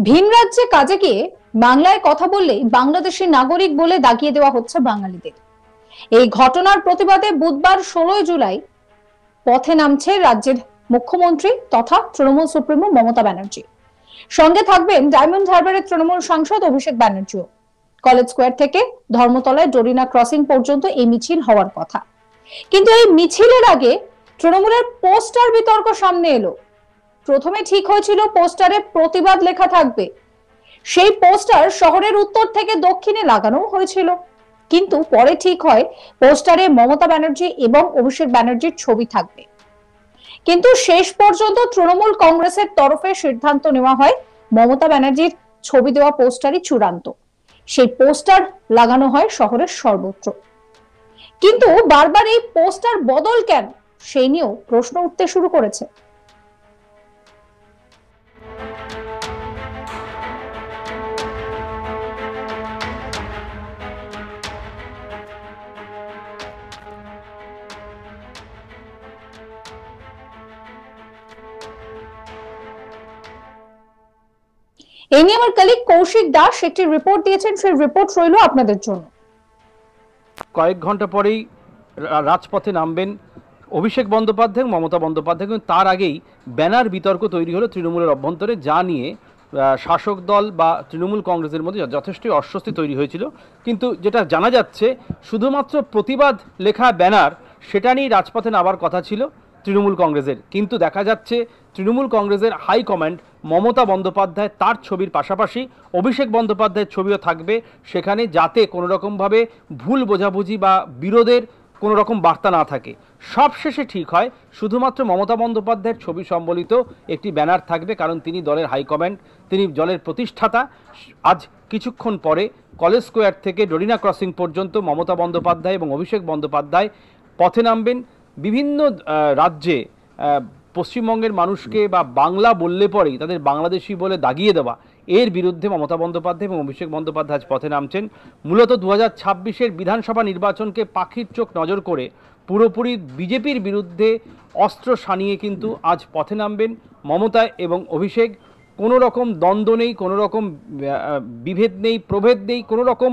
ভিন রাজ্যে কাজে গিয়ে বাংলায় কথা বললেই বাংলাদেশি নাগরিক বলে দাগিয়ে দেওয়া হচ্ছে বাঙালিদের। এই ঘটনার প্রতিবাদে বুধবার 16 জুলাই পথে নামছে রাজ্যের মুখ্যমন্ত্রী তথা তৃণমূল সুপ্রিমো মমতা ব্যানার্জি। সঙ্গে থাকবেন ডায়মন্ড হারবারের তৃণমূল সাংসদ অভিষেক ব্যানার্জিও। কলেজ স্কোয়ার থেকে ধর্মতলায় ডোরিনা ক্রসিং পর্যন্ত এই মিছিল হওয়ার কথা, কিন্তু এই মিছিলের আগে তৃণমূলের পোস্টার বিতর্ক সামনে এলো। প্রথমে ঠিক হয়েছিল পোস্টারে প্রতিবাদ লেখা থাকবে, সেই পোস্টার শহরের উত্তর থেকে দক্ষিণে লাগানো হয়েছিল, কিন্তু পরে ঠিক হয় পোস্টারে মমতা ব্যানার্জি এবং অভিষেক ব্যানার্জির ছবি থাকবে। কিন্তু শেষ পর্যন্ত তৃণমূল কংগ্রেসের তরফে সিদ্ধান্ত নেওয়া হয় মমতা ব্যানার্জির ছবি দেওয়া পোস্টারই চূড়ান্ত। সেই পোস্টার লাগানো হয় শহরের সর্বত্র, কিন্তু বারবার এই পোস্টার বদল কেন সেই নিয়েও প্রশ্ন উঠতে শুরু করেছে। এই নিয়ে আমার কলিগ কৌশিক দাস একটি রিপোর্ট দিয়েছেন, সেই রিপোর্ট রইল আপনাদের জন্য। কয়েক ঘন্টা পরেই রাজপথে নামবেন অভিষেক বন্দ্যোপাধ্যায় এবং মমতা বন্দ্যোপাধ্যায়, কিন্তু তার আগেই ব্যানার বিতর্ক তৈরি হলো তৃণমূলের অভ্যন্তরে, যা নিয়ে শাসক দল বা তৃণমূল কংগ্রেসের মধ্যে যথেষ্টই অস্বস্তি তৈরি হয়েছিল। কিন্তু যেটা জানা যাচ্ছে, শুধুমাত্র প্রতিবাদ লেখা ব্যানার সেটা নিয়েই রাজপথে নামার কথা ছিল তৃণমূল কংগ্রেসের, কিন্তু দেখা যাচ্ছে তৃণমূল কংগ্রেসের হাইকমান্ড মমতা বন্দ্যোপাধ্যায় তার ছবির পাশাপাশি অভিষেক বন্দ্যোপাধ্যায়ের ছবিও থাকবে সেখানে, যাতে কোনো রকমভাবে ভুল বোঝাবুঝি বা বিরোধের কোনো রকম বার্তা না থাকে। সবশেষে ঠিক হয় শুধুমাত্র মমতা বন্দ্যোপাধ্যায়ের ছবি সম্বলিত একটি ব্যানার থাকবে, কারণ তিনি দলের হাইকমান্ড, তিনি দলের প্রতিষ্ঠাতা। আজ কিছুক্ষণ পরে কলেজ স্কোয়ার থেকে ডোরিনা ক্রসিং পর্যন্ত মমতা বন্দ্যোপাধ্যায় এবং অভিষেক বন্দ্যোপাধ্যায় পথে নামবেন। বিভিন্ন রাজ্যে পশ্চিমবঙ্গের মানুষকে বা বাংলা বললে পরেই তাদের বাংলাদেশি বলে দাগিয়ে দেওয়া, এর বিরুদ্ধে মমতা বন্দ্যোপাধ্যায় এবং অভিষেক বন্দ্যোপাধ্যায় পথে নামছেন। মূলত 2026-এর বিধানসভা নির্বাচনকে পাখির চোখ নজর করে পুরোপুরি বিজেপির বিরুদ্ধে অস্ত্র শানিয়ে কিন্তু আজ পথে নামবেন মমতা এবং অভিষেক। কোনো রকম দ্বন্দ্ব নেই, কোনো রকম বিভেদ নেই, প্রভেদ নেই, কোনো রকম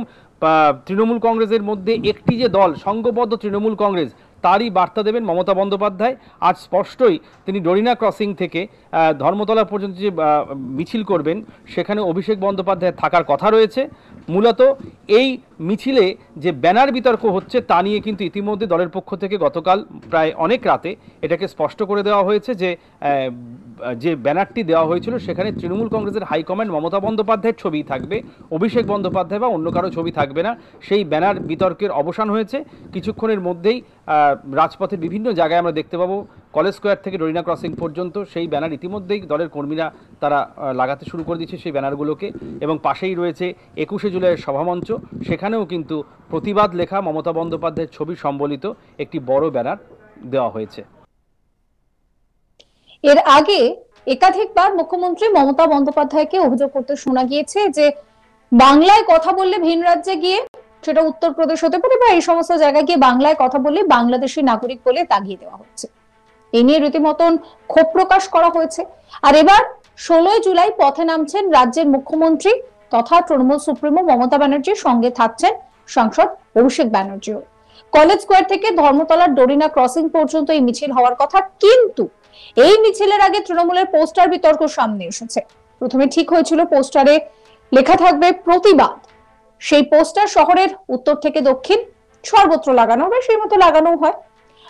তৃণমূল কংগ্রেসের মধ্যে একটি যে দল সংঘবদ্ধ তৃণমূল কংগ্রেস, তারই বার্তা দেবেন মমতা বন্দ্যোপাধ্যায়। আজ স্পষ্টই তিনি ডোরিনা ক্রসিং থেকে ধর্মতলা পর্যন্ত যে মিছিল করবেন সেখানে অভিষেক বন্দ্যোপাধ্যায় থাকার কথা রয়েছে। মূলত এই মিছিলে যে ব্যানার বিতর্ক হচ্ছে তা নিয়ে কিন্তু ইতিমধ্যে দলের পক্ষ থেকে গতকাল প্রায় অনেক রাতে এটাকে স্পষ্ট করে দেওয়া হয়েছে যে ব্যানারটি দেওয়া হয়েছিল সেখানে তৃণমূল কংগ্রেসের হাইকমান্ড মমতা বন্দ্যোপাধ্যায়ের ছবি থাকবে, অভিষেক বন্দ্যোপাধ্যায় বা অন্য কারো ছবি থাকবে না। সেই ব্যানার বিতর্কের অবসান হয়েছে। কিছুক্ষণের মধ্যেই রাজপথের বিভিন্ন জায়গায় আমরা দেখতে পাবো কলেজ স্কোয়ার থেকে ডোরিনা ক্রসিং পর্যন্ত সেই ব্যানার ইতিমধ্যেই দলের কর্মীরা তারা লাগাতে শুরু করে দিচ্ছে সেই ব্যানারগুলোকে, এবং পাশেই রয়েছে 21শে জুলাইয়ের সভামঞ্চ, সেখানেও কিন্তু প্রতিবাদ লেখা মমতা বন্দ্যোপাধ্যায়ের ছবি সম্বলিত একটি বড় ব্যানার দেওয়া হয়েছে। এর আগে একাধিকবার মুখ্যমন্ত্রী মমতা বন্দ্যোপাধ্যায়কে অভিযোগ করতে শোনা গিয়েছে যে বাংলায় কথা বললে ভিন রাজ্যে গিয়ে, সেটা উত্তরপ্রদেশ হতে পারে বা এই সমস্ত জায়গায় গিয়ে বাংলায় কথা বললে বাংলাদেশি নাগরিক বলে দাগিয়ে দেওয়া হচ্ছে। এই নিয়ে রীতিমতন ক্ষোভ প্রকাশ করা হয়েছে। আর এবার 16 জুলাই পথে নামছেন রাজ্যের মুখ্যমন্ত্রী তথা তৃণমূল সুপ্রিমো মমতা ব্যানার্জির, সঙ্গে থাকছেন সাংসদ অভিষেক ব্যানার্জিও। কলেজ স্কোয়ার থেকে ধর্মতলার ডোরিনা ক্রসিং পর্যন্ত এই মিছিল হওয়ার কথা, কিন্তু এই মিছিলের আগে তৃণমূলের পোস্টার বিতর্ক সামনে এসেছে। প্রথমে ঠিক হয়েছিল পোস্টারে লেখা থাকবে প্রতিবাদ, সেই পোস্টার শহরের উত্তর থেকে দক্ষিণ সর্বত্র লাগানো হবে, সেই মতো লাগানো হয়।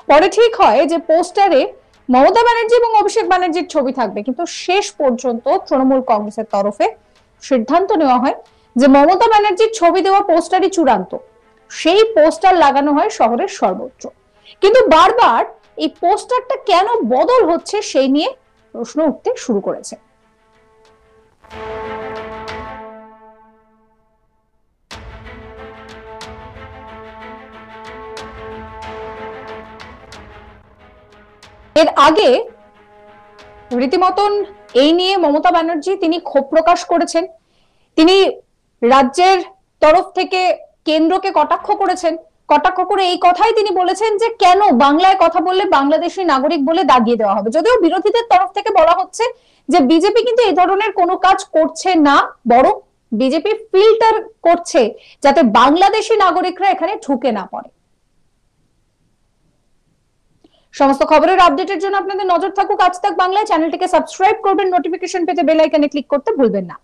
পরে ঠিক হয় যে পোস্টারে মমতা ব্যানার্জি এবং অভিষেক ব্যানার্জির ছবি থাকবে, কিন্তু শেষ পর্যন্ত তৃণমূল কংগ্রেসের তরফে সিদ্ধান্ত নেওয়া হয় যে মমতা ব্যানার্জির ছবি দেওয়া পোস্টারই চূড়ান্ত, সেই পোস্টার লাগানো হয় শহরের সর্বত্র। কিন্তু বারবার এই পোস্টারটা কেন বদল হচ্ছে সেই নিয়ে প্রশ্ন উঠতে শুরু করেছে। এর আগে রীতিমতন এই নিয়ে মমতা ব্যানার্জি তিনি ক্ষোভ প্রকাশ করেছেন। তিনি রাজ্যের তরফ থেকে কেন্দ্রকে কটাক্ষ করেছেন, কটাক্ষ করে এই কথাই তিনি বলেছেন যে কেন বাংলায় কথা বললে বাংলাদেশি নাগরিক বলে দাগিয়ে দেওয়া হবে। যদিও বিরোধীদের তরফ থেকে বলা হচ্ছে যে বিজেপি কিন্তু এই ধরনের কোনো কাজ করছে না, বরং বিজেপি ফিল্টার করছে যাতে বাংলাদেশি নাগরিকরা এখানে ঢুকে না পড়ে। সমস্ত খবরের আপডেটের জন্য আপনাদের নজর থাকুক আজ তাক বাংলায়। চ্যানেলটিকে সাবস্ক্রাইব করবেন, নোটিফিকেশন পেতে বেল আইকনে ক্লিক করতে ভুলবেন না।